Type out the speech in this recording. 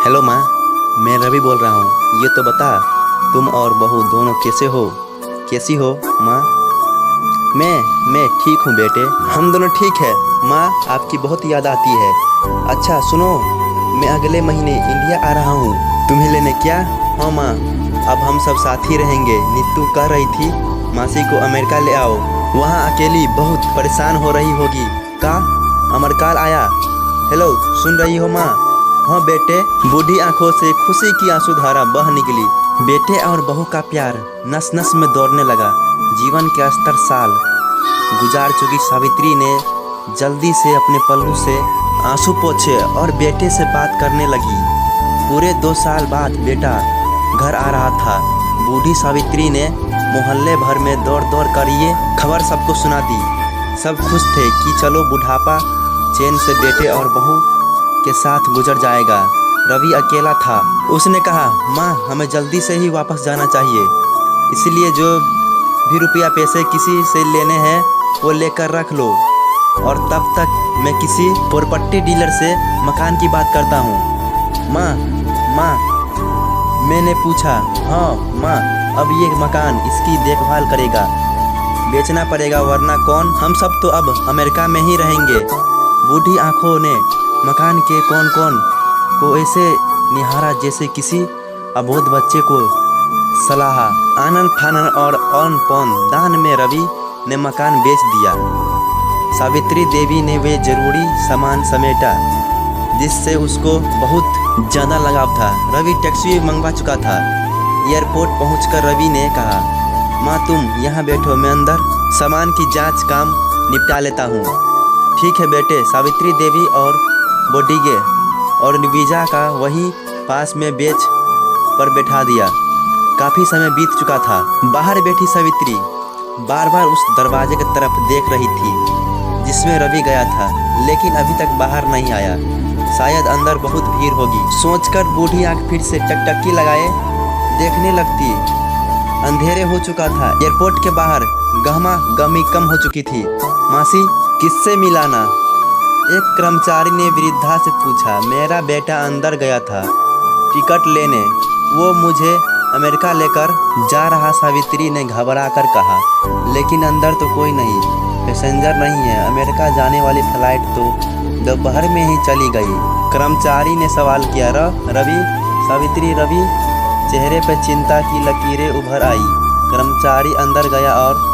Hello माँ, मैं रवि बोल रहा हूँ। ये तो बता, तुम और बहू दोनों कैसे हो? कैसी हो माँ? मैं ठीक हूँ बेटे। हम दोनों ठीक है माँ। आपकी बहुत याद आती है। अच्छा सुनो, मैं अगले महीने इंडिया आ रहा हूँ तुम्हें लेने। क्या? हाँ माँ, अब हम सब साथ ही रहेंगे। नीतू कह रही थी मासी को अमेरिका ले आओ, वहाँ अकेली बहुत परेशान हो रही होगी। का अमरकाल आया? हेलो, सुन रही हो माँ? हाँ बेटे। बूढ़ी आंखों से खुशी की आंसुधारा बह निकली। बेटे और बहू का प्यार नस नस में दौड़ने लगा। जीवन के 70 साल गुजार चुकी सावित्री ने जल्दी से अपने पल्लू से आंसू पोंछे और बेटे से बात करने लगी। पूरे 2 साल बाद बेटा घर आ रहा था। बूढ़ी सावित्री ने मोहल्ले भर में दौड़ दौड़ कर ये खबर सबको सुना दी। सब खुश थे कि चलो बुढ़ापा चैन से बेटे और बहू के साथ गुजर जाएगा। रवि अकेला था। उसने कहा, माँ हमें जल्दी से ही वापस जाना चाहिए, इसलिए जो भी रुपया पैसे किसी से लेने हैं वो लेकर रख लो, और तब तक मैं किसी प्रॉपर्टी डीलर से मकान की बात करता हूँ। माँ मैंने पूछा। हाँ माँ, अब ये मकान इसकी देखभाल करेगा। बेचना पड़ेगा वरना कौन? हम सब तो अब अमेरिका में ही रहेंगे। बूढ़ी आंखों ने मकान के कौन कौन को ऐसे निहारा जैसे किसी अबोध बच्चे को सलाह। आनन फानन और औन पौन दान में रवि ने मकान बेच दिया। सावित्री देवी ने वे जरूरी सामान समेटा जिससे उसको बहुत ज़्यादा लगाव था। रवि टैक्सी मंगवा चुका था। एयरपोर्ट पहुंचकर रवि ने कहा, माँ तुम यहाँ बैठो, मैं अंदर सामान की जांच काम निपटा लेता हूँ। ठीक है बेटे। सावित्री देवी और बोडीगे और वीजा का वहीं पास में बेंच पर बैठा दिया। काफ़ी समय बीत चुका था। बाहर बैठी सावित्री बार बार उस दरवाजे की तरफ देख रही थी जिसमें रवि गया था, लेकिन अभी तक बाहर नहीं आया। शायद अंदर बहुत भीड़ होगी सोचकर बूढ़ी आंख फिर से टकटकी लगाए देखने लगती। अंधेरे हो चुका था। एयरपोर्ट के बाहर गहमा गहमी कम हो चुकी थी। मासी किससे मिलाना? एक कर्मचारी ने वृद्धा से पूछा। मेरा बेटा अंदर गया था टिकट लेने, वो मुझे अमेरिका लेकर जा रहा, सावित्री ने घबरा कर कहा। लेकिन अंदर तो कोई नहीं, पैसेंजर नहीं है। अमेरिका जाने वाली फ्लाइट तो दोपहर में ही चली गई। कर्मचारी ने सवाल किया। रवि? सावित्री रवि? चेहरे पर चिंता की लकीरें उभर आई। कर्मचारी अंदर गया और